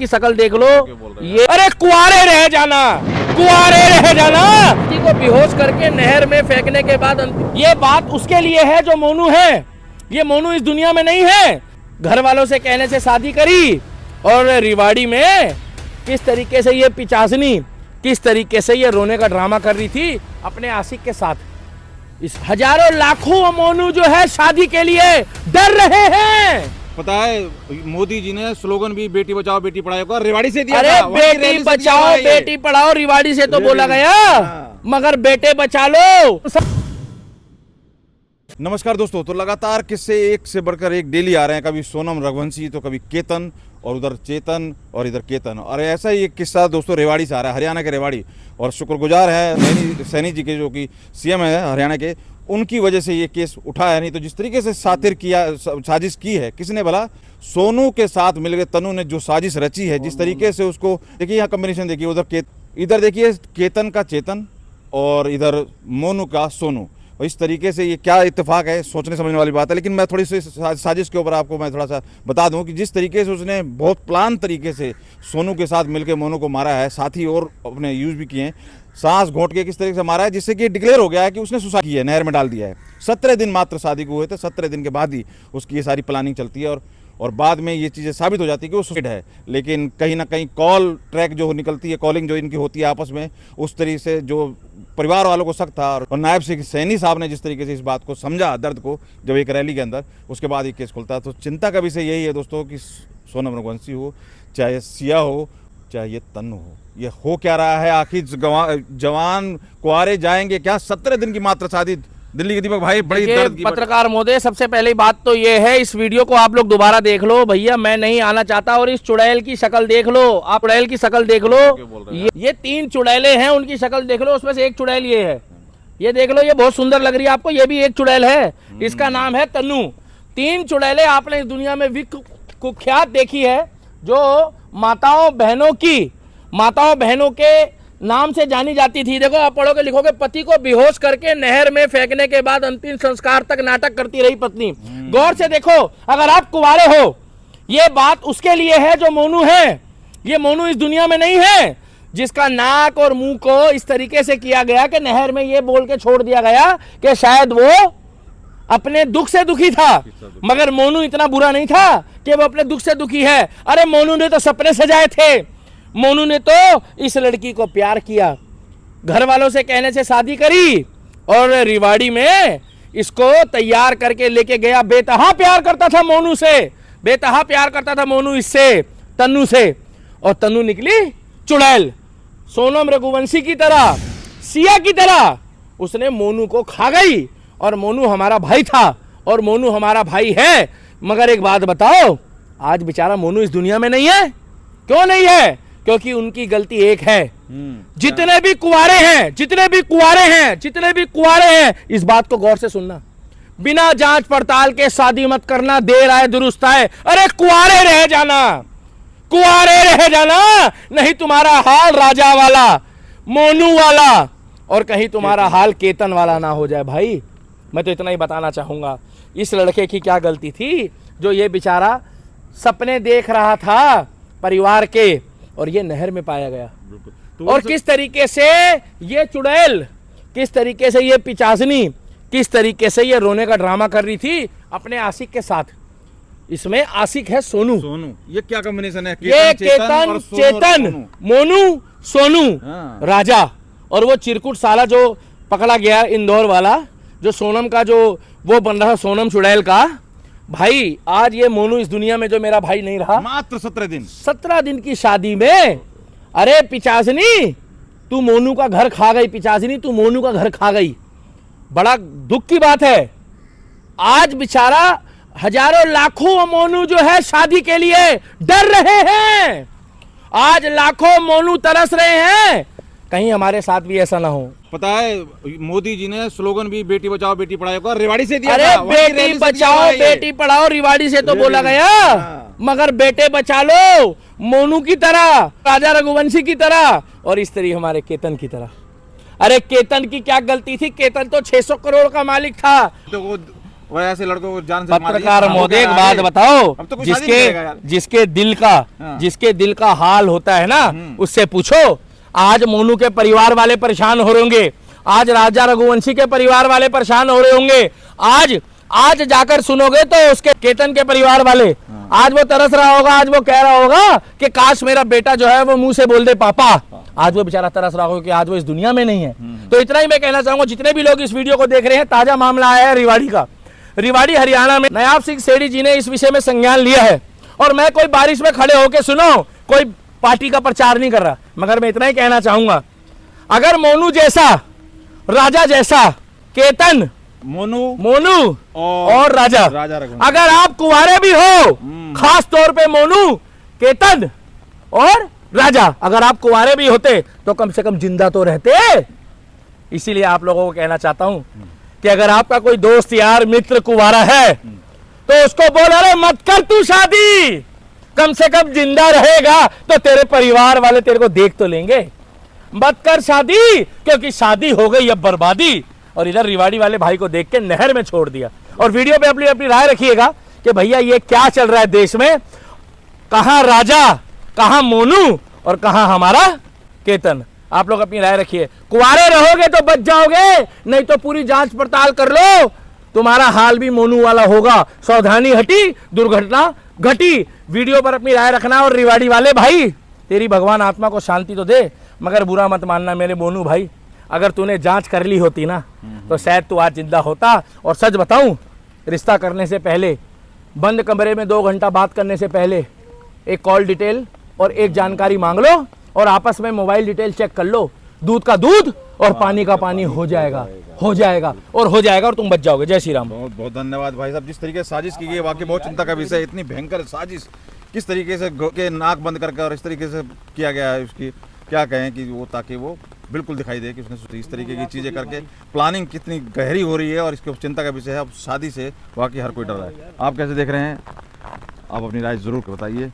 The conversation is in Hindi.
की शक्ल देख लो ये। अरे कुआरे रह जाना, कुआरे रह जाना। को बेहोश करके नहर में फेंकने के बाद ये बात उसके लिए है जो मोनू है। ये मोनू इस दुनिया में नहीं है। घर वालों से कहने से शादी करी और रिवाड़ी में किस तरीके से ये पिचासनी, किस तरीके से ये रोने का ड्रामा कर रही थी अपने आशिक के साथ। इस हजारों लाखों मोनू जो है शादी के लिए डर रहे हैं। पता है मोदी जी ने स्लोगन भी बेटी बचाओ बेटी पढ़ाओ का रेवाड़ी से दिया। अरे बेटी बचाओ बेटी पढ़ाओ रिवाड़ी से तो बोला गया, मगर बेटे बचा लो। नमस्कार दोस्तों, तो लगातार किस्से एक से बढ़कर एक डेली आ रहे हैं। कभी सोनम रघुवंशी तो कभी केतन और उधर चेतन और इधर केतन। और ऐसा ही एक किस्सा दोस्तों रेवाड़ी से आ रहा है, हरियाणा के रेवाड़ी। और शुक्रगुजार है सैनी जी के जो कि सीएम है हरियाणा के, उनकी वजह से ये केस उठा है। नहीं तो जिस तरीके से साजिश की है किसने भला, सोनू के साथ मिलकर तनु ने जो साजिश रची है, जिस तरीके से उसको देखिए, यहाँ कॉम्बिनेशन देखिए, उधर इधर देखिए केतन का चेतन और इधर मोनू का सोनू। और इस तरीके से ये क्या इत्तेफाक है, सोचने समझने वाली बात है। लेकिन मैं थोड़ी सी साजिश के ऊपर आपको मैं थोड़ा सा बता दूं कि जिस तरीके से उसने बहुत प्लान तरीके से सोनू के साथ मिलकर मोनू को मारा है, साथ ही और अपने यूज भी किए हैं, सांस घोंट के किस तरीके से मारा है, जिससे कि डिक्लेयर हो गया है कि उसने सुसाइड किया है, नहर में डाल दिया है। 17 दिन मात्र शादी को हुए थे, 17 दिन के बाद ही उसकी ये सारी प्लानिंग चलती है और बाद में ये चीज़ें साबित हो जाती है कि वो सुसाइड है। लेकिन कहीं ना कहीं कॉल ट्रैक जो निकलती है, कॉलिंग जो इनकी होती है आपस में, उस तरीके से जो परिवार वालों को शक था और नायब सिंह सैनी साहब ने जिस तरीके से इस बात को समझा, दर्द को, जब एक रैली के अंदर, उसके बाद ये केस खुलता है। तो चिंता का विषय यही है दोस्तों कि सोनम रघुवंशी हो, चाहे सिया हो, चाहे ये तनु हो, ये हो क्या रहा है आखिर। जवान कुआरे जाएंगे क्या? 17 दिन की मात्र शादी। दिल्ली के दीपक भाई बड़ी दर्द की पत्रकार महोदय, सबसे पहली बात तो ये है, इस वीडियो को आप लोग दोबारा देख लो भैया, मैं नहीं आना चाहता। और इस चुड़ैल की शक्ल देख लो, आप चुड़ैल की शक्ल देख लो। ये 3 चुड़ैले हैं, उनकी शक्ल देख लो। उसमें से एक चुड़ैल ये है, ये देख लो, ये बहुत सुंदर लग रही है आपको। ये भी एक चुड़ैल है, इसका नाम है तनु। 3 चुड़ैले आपने इस दुनिया में कुख्यात देखी है, जो माताओं बहनों के नाम से जानी जाती थी। देखो आप पढ़ोगे लिखोगे, पति को बेहोश करके नहर में फेंकने के बाद अंतिम संस्कार तक नाटक करती रही पत्नी। गौर से देखो, अगर आप कुंवारे हो, ये बात उसके लिए है जो मोनू है। ये मोनू इस दुनिया में नहीं है, जिसका नाक और मुंह को इस तरीके से किया गया कि नहर में ये बोल के छोड़ दिया गया कि शायद वो अपने दुख से दुखी था। मगर मोनू इतना बुरा नहीं था कि वो अपने दुख से दुखी है। अरे मोनू ने तो सपने सजाए थे, मोनू ने तो इस लड़की को प्यार किया, घर वालों से कहने से शादी करी और रिवाड़ी में इसको तैयार करके लेके गया। बेतहा प्यार करता था मोनू से, बेतहा प्यार करता था मोनू इससे, तन्नू से। और तन्नू निकली चुड़ैल, सोनम रघुवंशी की तरह, सिया की तरह। उसने मोनू को खा गई। और मोनू हमारा भाई था और मोनू हमारा भाई है। मगर एक बात बताओ, आज बेचारा मोनू इस दुनिया में नहीं है। क्यों नहीं है? क्योंकि उनकी गलती एक है। जितने भी कुंवारे हैं, इस बात को गौर से सुनना, बिना जांच पड़ताल के शादी मत करना, देर आए दुरुस्त आए। अरे कुंवारे रह जाना, नहीं तुम्हारा हाल राजा वाला, मोनू वाला, और कहीं तुम्हारा हाल केतन वाला ना हो जाए। भाई मैं तो इतना ही बताना चाहूंगा, इस लड़के की क्या गलती थी जो ये बेचारा सपने देख रहा था परिवार के, और ये नहर में पाया गया। तो और किस तरीके से ये चुड़ैल, किस तरीके से ये पिचासनी, किस तरीके से ये रोने का ड्रामा कर रही थी अपने आशिक के साथ। इसमें आशिक है सोनू। ये क्या कॉम्बिनेशन है? ये केतन चेतन, मोनू सोनू राजा। और वो चिरकुट साला जो पकड़ा गया इंदौर वाला, जो सोनम का जो वो बन रहा, सोनम चुड़ैल का भाई। आज ये मोनू इस दुनिया में जो मेरा भाई नहीं रहा। मात्र 17 दिन की शादी में। अरे पिचासनी, तू मोनू का घर खा गई। पिचासनी, तू मोनू का घर खा गई। बड़ा दुख की बात है। आज बेचारा हजारों लाखों मोनू जो है शादी के लिए डर रहे हैं। आज लाखों मोनू तरस रहे हैं, कहीं हमारे साथ भी ऐसा ना हो। पता है मोदी जी ने स्लोगन भी बेटी बचाओ बेटी पढ़ाओ का रेवाड़ी से दिया। अरे बेटी बचाओ बेटी पढ़ाओ रिवाड़ी से तो बोला गया, मगर बेटे बचा लो मोनू की तरह, राजा रघुवंशी की तरह, और इस तरह हमारे केतन की तरह। अरे केतन की क्या गलती थी? केतन तो 600 करोड़ का मालिक था। तो वो और ऐसे लड़कों को जान से मार दिया। पत्रकार हाँ, महोदय एक क्या बात है? बताओ, अब तो कोई शादी नहीं करेगा यार। जिसके दिल का हाल होता है ना, उससे पूछो। आज मोनू के परिवार वाले परेशान हो रहे होंगे, आज राजा रघुवंशी के परिवार वाले परेशान हो रहे होंगे, आज जाकर सुनोगे तो उसके केतन के परिवार वाले, आज वो तरस रहा होगा, आज वो कह रहा होगा कि काश मेरा बेटा जो है वो मुंह से बोल दे पापा। आज वो बेचारा तरस रहा होगा कि आज वो इस दुनिया में नहीं है। तो इतना ही मैं कहना चाहूंगा, जितने भी लोग इस वीडियो को देख रहे हैं, ताजा मामला आया है रिवाड़ी का। रिवाड़ी हरियाणा में नायाब सिंह सेठी जी ने इस विषय में संज्ञान लिया है। और मैं कोई बारिश में खड़े होकर, सुनो, कोई पार्टी का प्रचार नहीं कर रहा, मगर मैं इतना ही कहना चाहूंगा, अगर मोनू जैसा, राजा जैसा, केतन, मोनू और राजा अगर आप कुंवारे भी हो, खास तौर पे मोनू, केतन और राजा, अगर आप कुंवारे भी होते तो कम से कम जिंदा तो रहते। इसीलिए आप लोगों को कहना चाहता हूं कि अगर आपका कोई दोस्त, यार, मित्र कुंवारा है तो उसको बोल, अरे मत कर तू शादी, कम से कम जिंदा रहेगा तो तेरे परिवार वाले तेरे को देख तो लेंगे। मत कर शादी, क्योंकि शादी हो गई अब बर्बादी। और इधर रिवाड़ी वाले भाई को देख के नहर में छोड़ दिया। और वीडियो पे अपनी अपनी राय रखिएगा कि भैया ये क्या चल रहा है देश में, कहां राजा, कहां मोनू और कहां हमारा केतन। आप लोग अपनी राय रखिए। कुंवारे रहोगे तो बच जाओगे, नहीं तो पूरी जांच पड़ताल कर लो, तुम्हारा हाल भी मोनू वाला होगा। सावधानी हटी, दुर्घटना घटी। वीडियो पर अपनी राय रखना। और रिवाड़ी वाले भाई, तेरी भगवान आत्मा को शांति तो दे, मगर बुरा मत मानना मेरे मोनू भाई। अगर तूने जांच कर ली होती ना तो शायद तू आज जिंदा होता। और सच बताऊं, रिश्ता करने से पहले, बंद कमरे में 2 घंटा बात करने से पहले एक कॉल डिटेल और एक जानकारी मांग लो और आपस में मोबाइल डिटेल चेक कर लो। दूध का दूध और पानी का पानी हो जाएगा और तुम बच जाओगे। जय श्री राम। बहुत बहुत धन्यवाद भाई साहब। जिस तरीके से साजिश की गई है, वाकई बहुत चिंता का विषय है। इतनी भयंकर साजिश किस तरीके से के नाक बंद करके और इस तरीके से किया गया है, उसकी क्या कहें कि वो, ताकि वो बिल्कुल दिखाई दे कि उसने इस तरीके की चीज़ें करके प्लानिंग कितनी गहरी हो रही है। और इसके चिंता का विषय है। अब शादी से वाकई हर कोई डर रहा है। आप कैसे देख रहे हैं? आप अपनी राय जरूर बताइए।